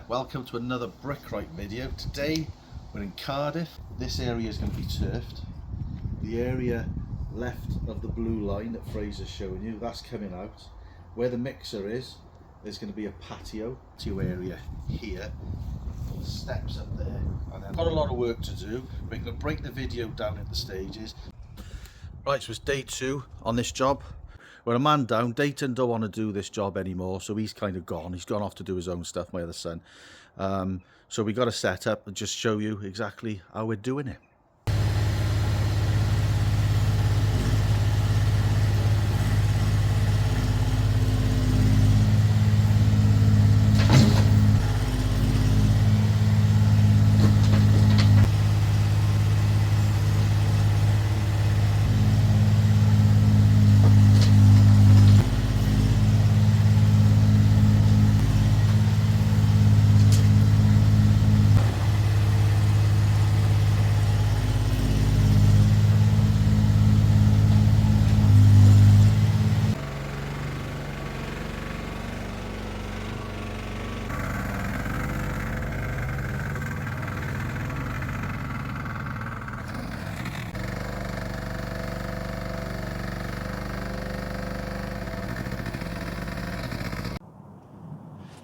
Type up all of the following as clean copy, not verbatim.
welcome to another Brickright video. Today we're in Cardiff. This area is going to be turfed. The area left of the blue line that Fraser's showing you, that's coming out. Where the mixer is, there's going to be a patio area here. Steps up there, and then got a lot of work to do. We're going to break the video down into stages. Right, so it's day 2 on this job. We're a man down. Dayton don't want to do this job anymore, so he's kind of gone. He's gone off to do his own stuff, my other son. So we got to set up and just show you exactly how we're doing it.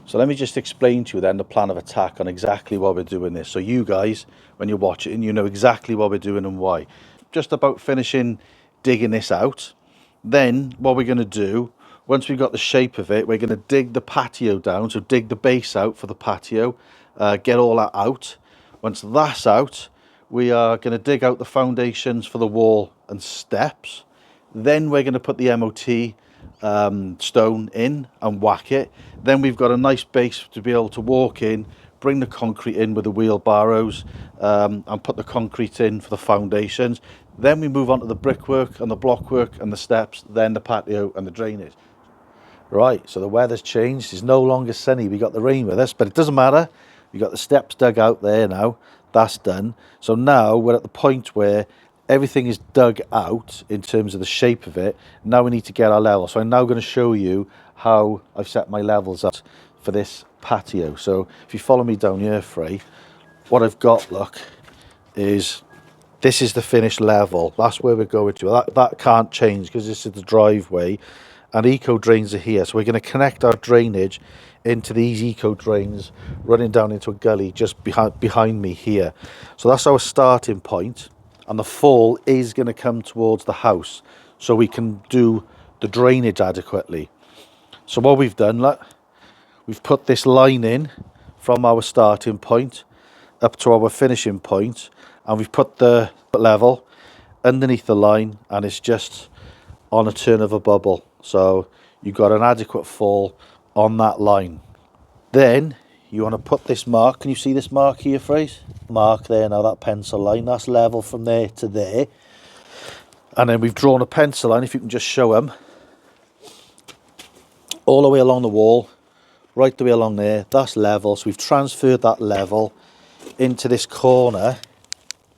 So let me just explain to you then the plan of attack on exactly why we're doing this. So you guys, when you watch it, and you know exactly what we're doing and why. Just about finishing digging this out. Then what we're going to do, once we've got the shape of it, we're going to dig the patio down. So dig the base out for the patio, get all that out. Once that's out, we are going to dig out the foundations for the wall and steps. Then we're going to put the MOT stone in and whack it. Then we've got a nice base to be able to walk in, bring the concrete in with the wheelbarrows, and put the concrete in for the foundations. Then we move on to the brickwork and the blockwork and the steps, then the patio and the drainage. Right, so the weather's changed. It's no longer sunny. We got the rain with us, but it doesn't matter. We got the steps dug out there now. That's done. So now we're at the point where everything is dug out in terms of the shape of it. Now we need to get our level. So I'm now going to show you how I've set my levels up for this patio. So if you follow me down here, Frey, what I've got, look, is this is the finished level. That's where we're going to. That can't change because this is the driveway, and eco drains are here. So we're going to connect our drainage into these eco drains running down into a gully just behind me here. So that's our starting point. And the fall is going to come towards the house so we can do the drainage adequately. So what we've done, look, we've put this line in from our starting point up to our finishing point, and we've put the level underneath the line, and it's just on a turn of a bubble. So you've got an adequate fall on that line. Then you want to put this mark. Can you see this mark here, Fraser? Mark there now, that pencil line, that's level from there to there. And then we've drawn a pencil line, if you can just show them, all the way along the wall, right the way along there. That's level. So we've transferred that level into this corner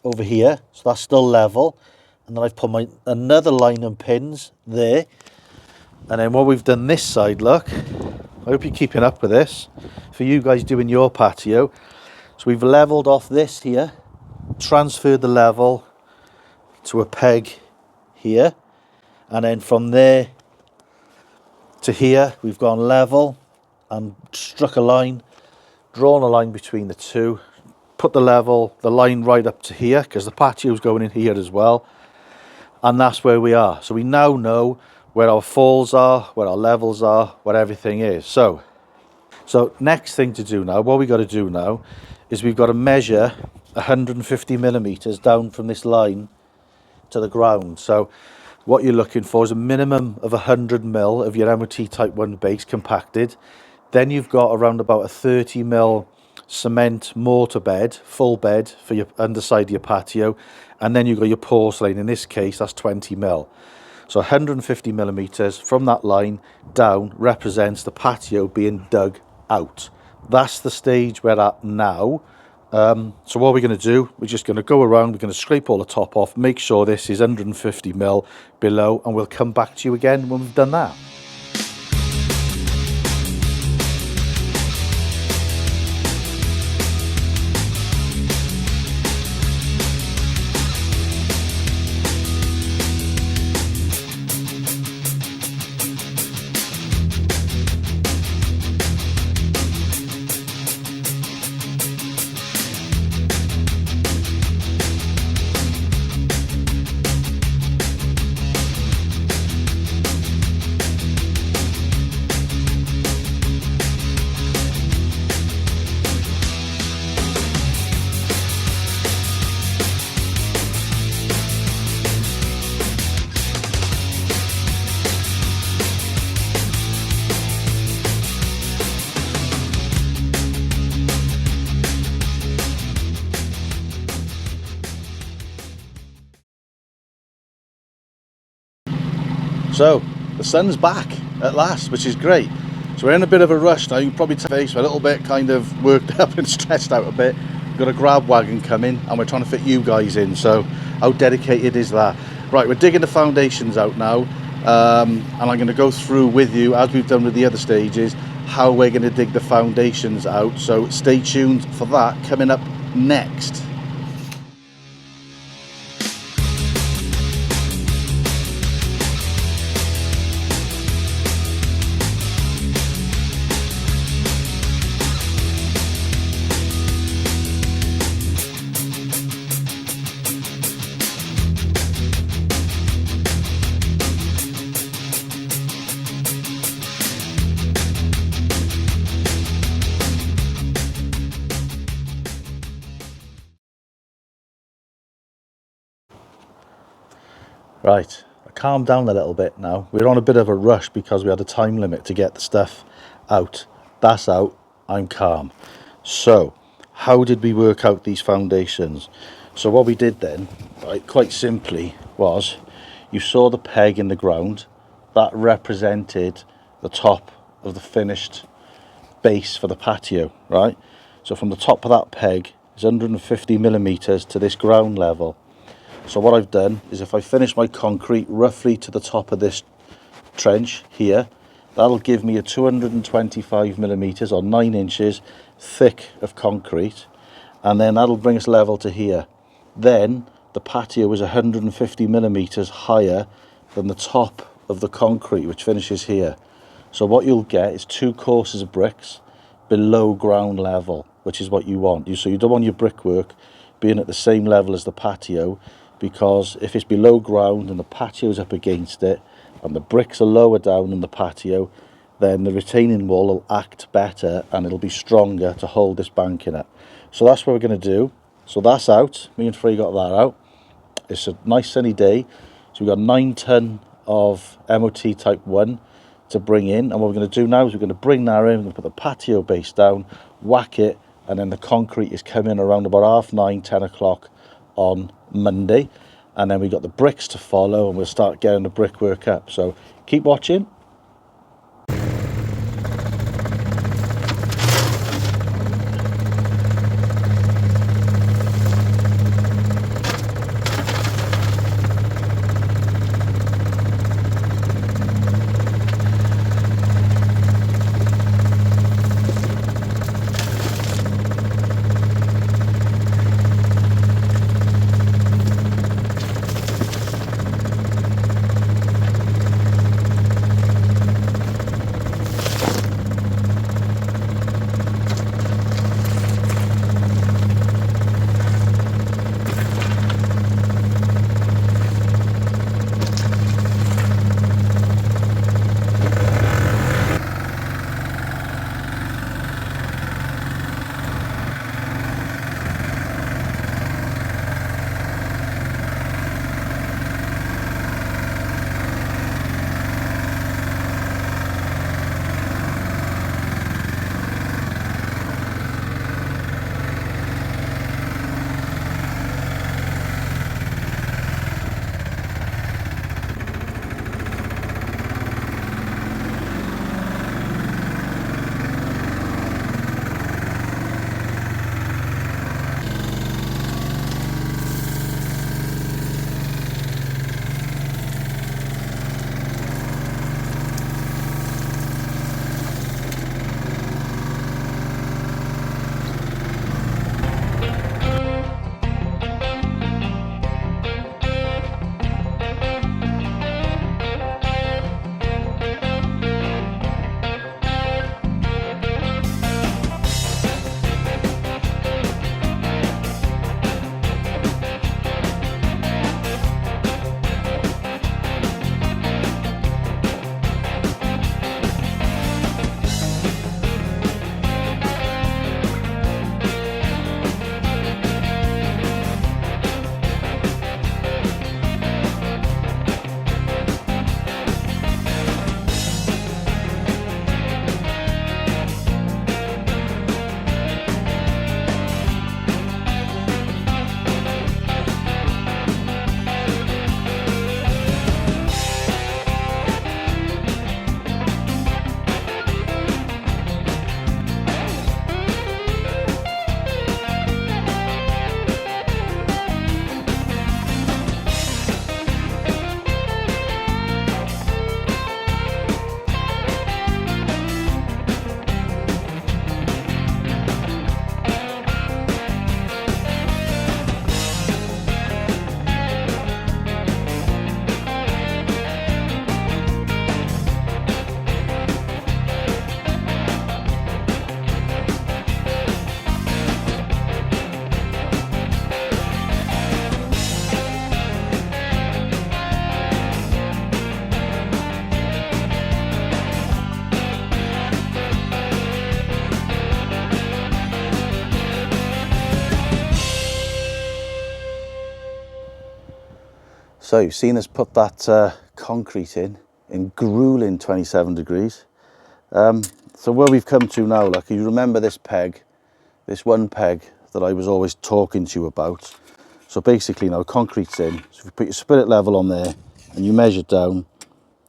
over here. So that's still level. And then I've put another line and pins there. And then what we've done this side, look, I hope you're keeping up with this, for you guys doing your patio. So we've levelled off this here, transferred the level to a peg here, and then from there to here we've gone level and struck a line, drawn a line between the two, put the line right up to here because the patio's going in here as well, and that's where we are. So we now know where our falls are, where our levels are, where everything is. So next thing to do now, what we got to do now is we've got to measure 150 millimeters down from this line to the ground. So what you're looking for is a minimum of 100 mil of your MOT Type 1 base compacted. Then you've got around about a 30 mil cement mortar bed, full bed for your underside of your patio. And then you've got your porcelain. In this case, that's 20 mil. So 150 millimeters from that line down represents the patio being dug out. That's the stage we're at now. So what we're going to do, we're just going to go around, we're going to scrape all the top off, make sure this is 150 mil below, and we'll come back to you again when we've done that. So the sun's back at last, which is great. So we're in a bit of a rush now. You can probably tell we're a little bit kind of worked up and stressed out a bit. We've got a grab wagon coming and we're trying to fit you guys in. So how dedicated is that? Right, we're digging the foundations out now, and I'm going to go through with you, as we've done with the other stages, how we're going to dig the foundations out. So stay tuned for that coming up next. Right, I calmed down a little bit now. We're on a bit of a rush because we had a time limit to get the stuff out. That's out, I'm calm. So, how did we work out these foundations? So what we did then, right, quite simply, was you saw the peg in the ground. That represented the top of the finished base for the patio, right? So from the top of that peg is 150 millimeters to this ground level. So what I've done is, if I finish my concrete roughly to the top of this trench here, that'll give me a 225 millimeters or 9 inches thick of concrete, and then that'll bring us level to here. Then the patio is 150 millimeters higher than the top of the concrete, which finishes here. So what you'll get is 2 courses of bricks below ground level, which is what you want. So you don't want your brickwork being at the same level as the patio, because if it's below ground and the patio's up against it and the bricks are lower down than the patio, then the retaining wall will act better and it'll be stronger to hold this banking up. So that's what we're going to do. So that's out. Me and Free got that out. It's a nice sunny day. So we've got 9 ton of MOT type 1 to bring in, and what we're going to do now is we're going to bring that in, we're going to put the patio base down, whack it, and then the concrete is coming around about 9:30, 10 o'clock on Monday, and then we got the bricks to follow and we'll start getting the brickwork up. So keep watching. So you've seen us put that concrete in grueling 27 degrees. So where we've come to now, like, you remember this peg, this one peg that I was always talking to you about. So basically now concrete's in, so if you put your spirit level on there and you measure down,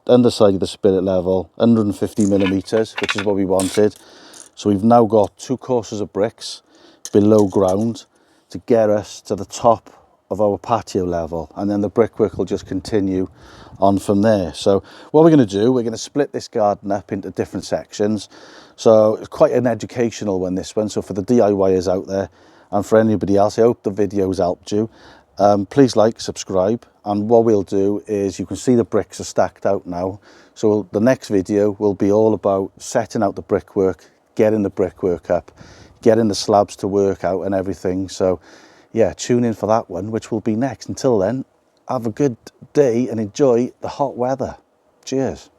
underside of the spirit level, 150 millimeters, which is what we wanted. So we've now got 2 courses of bricks below ground to get us to the top of our patio level, and then the brickwork will just continue on from there. So what we're going to do, we're going to split this garden up into different sections. So it's quite an educational one, this one. So for the DIYers out there and for anybody else, I hope the video's helped you. Please like, subscribe, and what we'll do is, you can see the bricks are stacked out now. So the next video will be all about setting out the brickwork, getting the brickwork up, getting the slabs to work out and everything. So yeah, tune in for that one, which will be next. Until then, have a good day and enjoy the hot weather. Cheers.